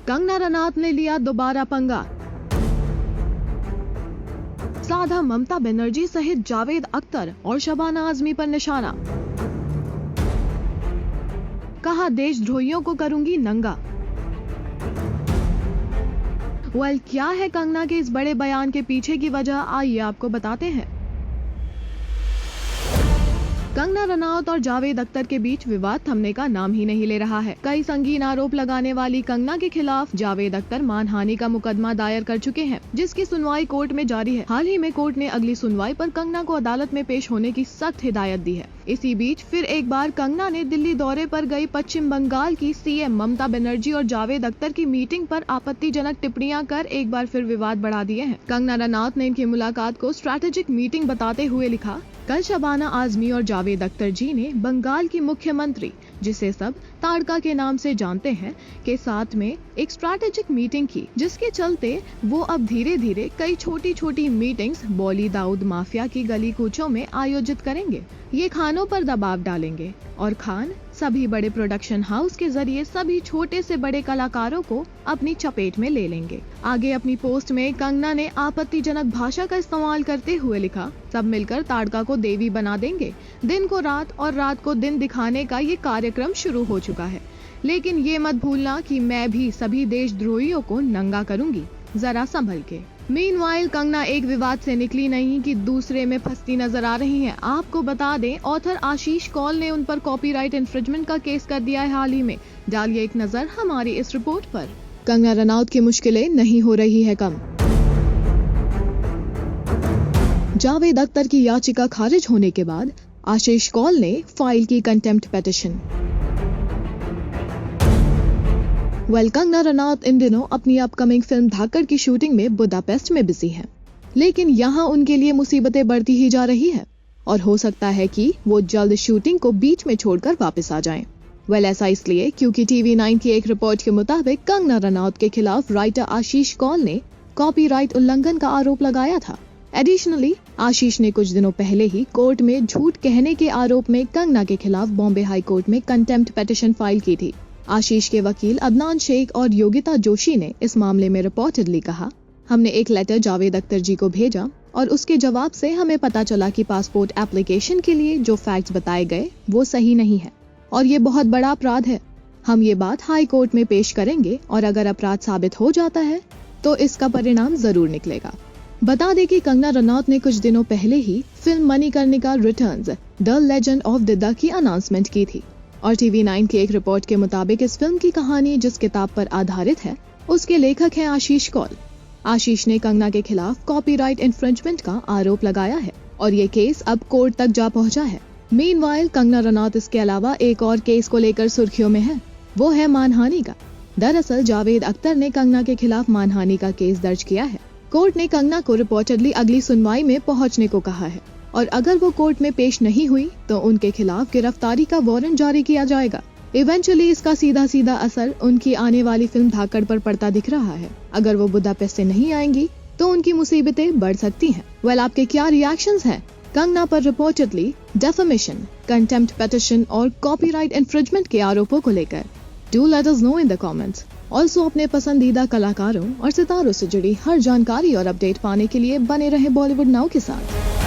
कंगना रनौत ने लिया दोबारा पंगा। साधा ममता बनर्जी सहित जावेद अख्तर और शबाना आजमी पर निशाना। कहा देशद्रोहियों को करूंगी नंगा। क्या है कंगना के इस बड़े बयान के पीछे की वजह, आइए आपको बताते हैं। कंगना रनौत और जावेद अख्तर के बीच विवाद थमने का नाम ही नहीं ले रहा है। कई संगीन आरोप लगाने वाली कंगना के खिलाफ जावेद अख्तर मानहानि का मुकदमा दायर कर चुके हैं, जिसकी सुनवाई कोर्ट में जारी है। हाल ही में कोर्ट ने अगली सुनवाई पर कंगना को अदालत में पेश होने की सख्त हिदायत दी है। इसी बीच फिर एक बार कंगना ने दिल्ली दौरे पर गई पश्चिम बंगाल की सीएम ममता बनर्जी और जावेद अख्तर की मीटिंग पर आपत्तिजनक टिप्पणियां कर एक बार फिर विवाद बढ़ा दिए हैं। कंगना रनौत ने इनकी मुलाकात को स्ट्रैटेजिक मीटिंग बताते हुए लिखा, कल शबाना आजमी और जावेद अख्तर जी ने बंगाल की मुख्यमंत्री, जिसे सब ताड़का के नाम से जानते हैं, के साथ में एक स्ट्रैटेजिक मीटिंग की, जिसके चलते वो अब धीरे धीरे कई छोटी छोटी मीटिंग्स बॉली दाऊद माफिया की गली कूचों में आयोजित करेंगे। ये खानों पर दबाव डालेंगे और खान सभी बड़े प्रोडक्शन हाउस के जरिए सभी छोटे से बड़े कलाकारों को अपनी चपेट में ले लेंगे। आगे अपनी पोस्ट में कंगना ने आपत्तिजनक भाषा का इस्तेमाल करते हुए लिखा, सब मिलकर ताड़का को देवी बना देंगे। दिन को रात और रात को दिन दिखाने का ये कार्यक्रम शुरू हो चुका है, लेकिन ये मत भूलना कि मैं भी सभी देशद्रोहियों को नंगा करूंगी, जरा संभल के। मीनवाइल कंगना एक विवाद से निकली नहीं कि दूसरे में फंसती नजर आ रही हैं। आपको बता दें, ऑथर आशीष कौल ने उन पर कॉपीराइट इन्फ्रिंजमेंट का केस कर दिया है हाल ही में। डालिए एक नजर हमारी इस रिपोर्ट पर। कंगना रनौत की मुश्किलें नहीं हो रही है कम। जावेद अख्तर की याचिका खारिज होने के बाद आशीष कौल ने फाइल की कंटेम्प्ट पिटीशन। कंगना रनौत इन दिनों अपनी अपकमिंग फिल्म धाकड़ की शूटिंग में बुडापेस्ट में बिजी हैं, लेकिन यहाँ उनके लिए मुसीबतें बढ़ती ही जा रही है और हो सकता है कि वो जल्द शूटिंग को बीच में छोड़कर वापस आ जाएं। ऐसा इसलिए क्योंकि TV9 की एक रिपोर्ट के मुताबिक कंगना रनौत के खिलाफ राइटर आशीष कौल ने कॉपीराइट उल्लंघन का आरोप लगाया था। एडिशनली आशीष ने कुछ दिनों पहले ही कोर्ट में झूठ कहने के आरोप में कंगना के खिलाफ बॉम्बे हाई कोर्ट में कंटेम्प्ट पिटीशन फाइल की थी। आशीष के वकील अदनान शेख और योगिता जोशी ने इस मामले में रिपोर्टेडली कहा, हमने एक लेटर जावेद अख्तर जी को भेजा और उसके जवाब से हमें पता चला कि पासपोर्ट एप्लीकेशन के लिए जो फैक्ट्स बताए गए वो सही नहीं है और ये बहुत बड़ा अपराध है। हम ये बात हाई कोर्ट में पेश करेंगे और अगर अपराध साबित हो जाता है तो इसका परिणाम जरूर निकलेगा। बता दें कि कंगना रनौत ने कुछ दिनों पहले ही film Manikarnika returns the legend of Didda की अनाउंसमेंट की थी और TV9 की एक रिपोर्ट के मुताबिक इस फिल्म की कहानी जिस किताब पर आधारित है उसके लेखक हैं आशीष कौल। आशीष ने कंगना के खिलाफ कॉपीराइट इन्फ्रिंजमेंट का आरोप लगाया है और ये केस अब कोर्ट तक जा पहुंचा है। मीनवाइल कंगना रनौत इसके अलावा एक और केस को लेकर सुर्खियों में है, वो है मानहानि का। दरअसल जावेद अख्तर ने कंगना के खिलाफ मानहानि का केस दर्ज किया है। कोर्ट ने कंगना को रिपोर्टेडली अगली सुनवाई में पहुंचने को कहा है और अगर वो कोर्ट में पेश नहीं हुई तो उनके खिलाफ गिरफ्तारी का वारंट जारी किया जाएगा। इवेंचुअली इसका सीधा सीधा असर उनकी आने वाली फिल्म धाकड़ पर पड़ता दिख रहा है। अगर वो बुडापेस्ट से नहीं आएंगी तो उनकी मुसीबतें बढ़ सकती हैं। आपके क्या रिएक्शंस हैं कंगना पर रिपोर्टेडली डेफेमेशन, कंटेम्प्ट पिटीशन और कॉपीराइट इन्फ्रिंजमेंट के आरोपों को लेकर? Do let us know in the comments. Also अपने पसंदीदा कलाकारों और सितारों से जुड़ी हर जानकारी और अपडेट पाने के लिए बने रहे बॉलीवुड नाउ के साथ।